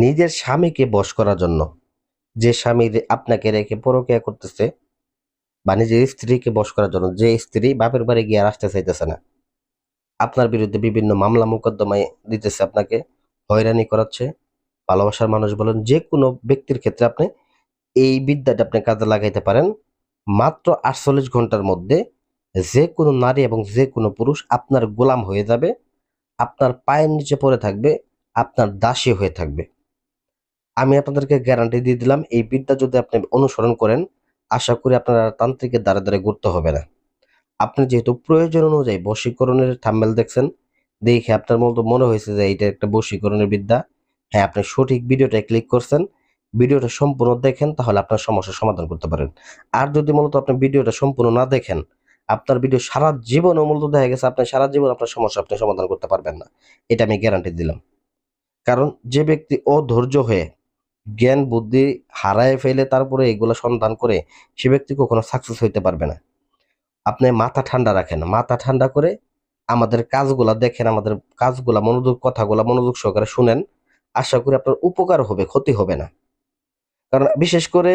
নিজের স্বামীকে বশ করার জন্য, যে স্বামী আপনাকে রেখে পরকীয়া করতেছে, বা নিজের স্ত্রীকে বশ করার জন্য যে স্ত্রী বাপের বাড়ি গিয়ে আর আসতে চাইতেছে না, আপনার বিরুদ্ধে বিভিন্ন মামলা মোকদ্দমায় দিতেছে, আপনাকে হয়রানি করাচ্ছে, ভালোবাসার মানুষ বলেন যে কোনো ব্যক্তির ক্ষেত্রে আপনি এই বিদ্যাটা আপনি কাজে লাগাইতে পারেন। মাত্র 48 ঘন্টার মধ্যে যে কোনো নারী এবং যে কোনো পুরুষ আপনার গোলাম হয়ে যাবে, আপনার পায়ের নিচে পড়ে থাকবে, আপনার দাসী হয়ে থাকবে। আমি আপনাদেরকে গ্যারান্টি দিয়ে দিলাম, এই বিদ্যা যদি আপনি অনুসরণ করেন, আশা করি আপনার আর তান্ত্রিকের দ্বারে দ্বারে ঘুরতে হবে না। আপনি যেহেতু প্রয়োজন অনুযায়ী বশীকরণের থাম্বনেল দেখছেন, দেখে আপনার মতো মনে হয়েছে যে এটা একটা বশীকরণের বিদ্যা, হ্যাঁ, আপনি সঠিক ভিডিওটায় ক্লিক করছেন। ভিডিওটা সম্পূর্ণ দেখেন, তাহলে আপনার সমস্যার সমাধান করতে পারেন। আর যদি মূলত আপনি ভিডিওটা সম্পূর্ণ না দেখেন, আপনার ভিডিও সারা জীবনও মূলত দেখা গেছে আপনি সারা জীবন আপনার সমস্যা আপনি সমাধান করতে পারবেন না। এটা আমি গ্যারান্টি দিলাম। কারণ যে ব্যক্তি অধৈর্য হয়ে জ্ঞান বুদ্ধি হারায় ফেলে তারপরে এগুলো সন্ধান করে, সে ব্যক্তি কখনো সাকসেস হইতে পারবে না। আপনি মাথা ঠান্ডা রাখেন, মাথা ঠান্ডা করে আমাদের কাজগুলা দেখেন, আমাদের কাজগুলা কথাগুলা মনোযোগ সহকারে শুনেন। আশা করি আপনার উপকার হবে, ক্ষতি হবে না। কারণ বিশেষ করে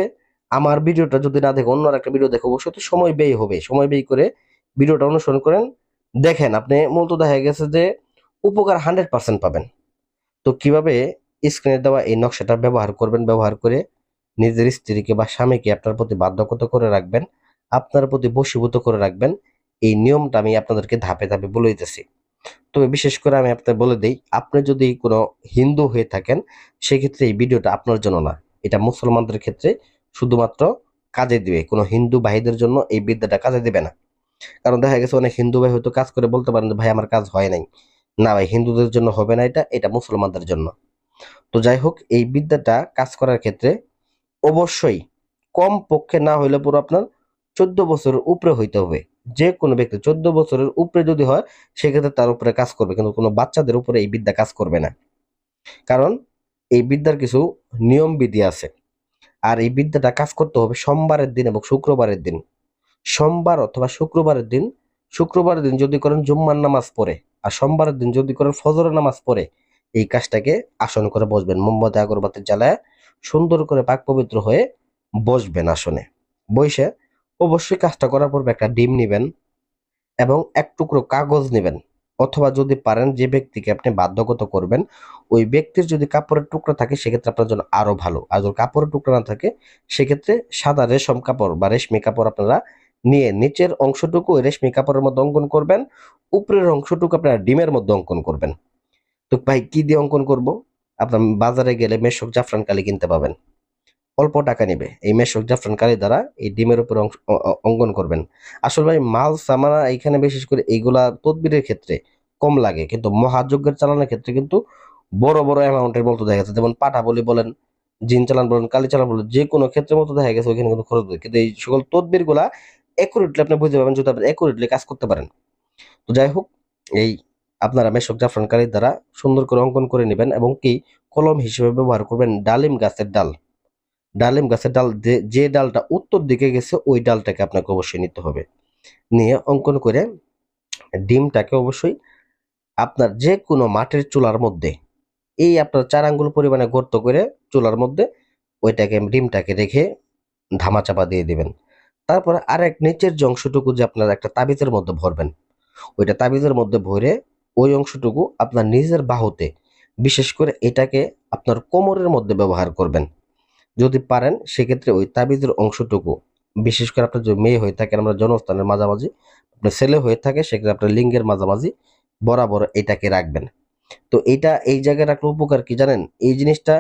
আমার ভিডিওটা যদি না দেখে অন্য একটা ভিডিও দেখে, অবশ্যই তো সময় ব্যয় হবে। সময় ব্যয় করে ভিডিওটা অনুসরণ করেন, দেখেন, আপনি মূলত দেখা গেছে যে উপকার 100% পাবেন। তো কিভাবে স্ক্রিনে দেওয়া এই নকশাটা ব্যবহার করবেন, ব্যবহার করে নিজের স্ত্রীকে বা স্বামীকে আপনার প্রতি বাধ্যগত করে রাখবেন, আপনার প্রতি বশীভূত করে রাখবেন, এই নিয়মটা আমি আপনাদেরকে ধাপে ধাপে বলে দিতেছি। তবে বিশেষ করে আমি আপনাকে বলে দেই, আপনি যদি কোনো হিন্দু হয়ে থাকেন, সেক্ষেত্রে এই ভিডিওটা আপনার জন্য না। এটা মুসলমানদের ক্ষেত্রে শুধুমাত্র কাজে দিবে, কোনো হিন্দু ভাইদের জন্য এই বিদ্যাটা কাজে দিবে না। কারণ দেখা গেছে অনেক হিন্দু ভাই হয়তো কাজ করে বলতে পারেন যে ভাই আমার কাজ হয় নাই। না ভাই, হিন্দুদের জন্য হবে না, এটা এটা মুসলমানদের জন্য। তো যাই হোক, এই বিদ্যাটা কাজ করার ক্ষেত্রে অবশ্যই কম পক্ষে না হইলে পুরো আপনার 14 বছরের উপরে হইতে হবে। যে কোনো ব্যক্তি 14 বছরের উপরে যদি হয়, সেক্ষেত্রে তার উপরে কাজ করবে, কিন্তু কোনো বাচ্চাদের উপরে এই বিদ্যা কাজ করবে না। কারণ এই বিদ্যার কিছু নিয়ম বিধি আছে। আর এই বিদ্যাটা কাজ করতে হবে সোমবারের দিন এবং শুক্রবারের দিন। সোমবার অথবা শুক্রবারের দিন, শুক্রবারের দিন যদি করেন জুম্মার নামাজ পড়ে, আর সোমবারের দিন যদি করেন ফজরের নামাজ পড়ে, এই কাজটাকে আসন করে বসবেন, মোমবাতি আগরবাতি জ্বালায় সুন্দর করে পাক পবিত্র হয়ে বসবেন আসনে। বসে অবশ্যই কাজটা করার পর একটা ডিম নিবেন এবং এক টুকরো কাগজ নেবেন, অথবা যদি পারেন যে ব্যক্তিকে আপনি বাধ্যগত করবেন, ওই ব্যক্তির যদি কাপড়ের টুকরা থাকে সেক্ষেত্রে আপনার জন্য আরো ভালো। আর যদি কাপড়ের টুকরা না থাকে, সেক্ষেত্রে সাদা রেশম কাপড় বা রেশমি কাপড় আপনারা নিয়ে নিচের অংশটুকু ওই রেশমি কাপড়ের মধ্যে অঙ্কন করবেন, উপরের অংশটুকু আপনারা ডিমের মধ্যে অঙ্কন করবেন। তো ভাই কি দিয়ে অঙ্কন করব? আপনার বাজারে গেলে মেশক জাফরান কালি কিনতে পাবেন, অল্প টাকা নেবে। এই মেশক জাফরান কালি দ্বারা এই ডিমের উপর অঙ্কন করবেন। আসলে ভাই মাল সামানা এখানে বিশেষ করে এইগুলা তদবিরের ক্ষেত্রে কম লাগে, কিন্তু মহাযজ্ঞের চালানোর ক্ষেত্রে কিন্তু বড় বড় অ্যামাউন্টের মতো দেখা গেছে। যেমন পাঠা বলি বলেন, জিন চালান বলেন, কালি চালান বলেন, যে কোনো ক্ষেত্রের মতো দেখা গেছে ওইখানে কিন্তু খরচ হয়। কিন্তু এই সকল তদবির গুলা একুরেটলি আপনি বুঝতে পারবেন যদি আপনি একুরেটলি কাজ করতে পারেন। তো যাই হোক, এই আপনারা মেশক জাফরান কালির দ্বারা সুন্দর করে অঙ্কন করে নেবেন এবং কি কলম হিসেবে ব্যবহার করবেন ডালিম গাছের ডাল। ডালিম গাছের ডাল, যে ডালটা উত্তর দিকে গেছে ওই ডালটাকে আপনাকে অবশ্যই নিতে হবে। নিয়ে অঙ্কন করে ডিমটাকে অবশ্যই আপনার যে কোনো মাটির চুলার মধ্যে, এই আপনার 4 আঙ্গুল পরিমাণে গর্ত করে চুলার মধ্যে ওইটাকে ডিমটাকে রেখে ধামাচাপা দিয়ে দিবেন। তারপরে আরেক নিচের যে অংশটুকু যে আপনার একটা তাবিজের মধ্যে ভরবেন, ওইটা তাবিজের মধ্যে ভরে ওই অংশটুকু আপনার নিজের বাহুতে, বিশেষ করে এটাকে আপনার কোমরের মধ্যে ব্যবহার করবেন। যদি পারেন সেক্ষেত্রে ওই তাবিজের অংশটুকু, বিশেষ করে আপনার যদি মেয়ে হয়ে থাকেন আমরা জনস্থানের মাঝামাঝি, আপনার ছেলে হয়ে থাকে সেক্ষেত্রে আপনার লিঙ্গের মাঝামাঝি বরাবর এটাকে রাখবেন। তো এইটা এই জায়গায় রাখলে উপকার কি জানেন? এই জিনিসটা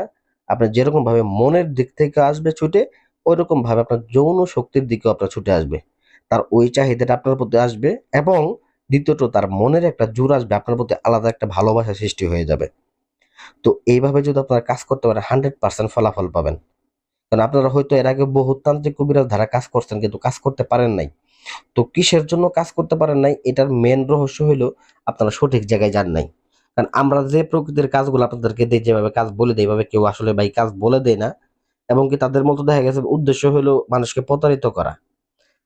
আপনার যেরকম ভাবে মনের দিক থেকে আসবে ছুটে, ওই রকম ভাবে আপনার যৌন শক্তির দিকেও আপনার ছুটে আসবে। তার ওই চাহিদাটা আপনার প্রতি আসবে, এবং দ্বিতীয়ত তার মনের একটা জোর আসবে, আপনার প্রতি আলাদা একটা ভালোবাসা সৃষ্টি হয়ে যাবে। তো এইভাবে যদি আপনারা কাজ করতে পারেন 100% ফলাফল পাবেন। কারণ আপনারা হয়তো এর আগে বহু তান্ত্রিক কবিরাজ ধারা কাজ করছেন, কিন্তু কাজ করতে পারেন নাই। তো কিসের জন্য কাজ করতে পারেন নাই, এটার মেন রহস্য হইলো আপনারা সঠিক জায়গায় যান নাই। কারণ আমরা যে প্রকৃতির কাজগুলো আপনাদেরকে দিই, যেভাবে কাজ বলে দেয়, এইভাবে কেউ আসলে ভাই কাজ বলে দেয় না। এবং কি তাদের মতো দেখা গেছে উদ্দেশ্য হলো মানুষকে প্রতারিত করা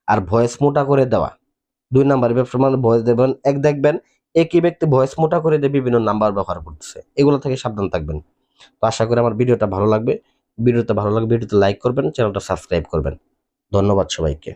আর ভয়েস মোটা করে দেওয়া। 2 নাম্বার ব্যবসা, মানে ভয়েস দেবেন এক, দেখবেন একই ব্যক্তি ভয়েস মোটা করে দিয়ে বিভিন্ন নাম্বার ব্যবহার করতেছে। এগুলো থেকে সাবধান থাকবেন। তো আশা করি আমার ভিডিওটা ভালো লাগবে। ভিডিওতে লাইক করবেন, চ্যানেলটা সাবস্ক্রাইব করবেন। ধন্যবাদ সবাইকে।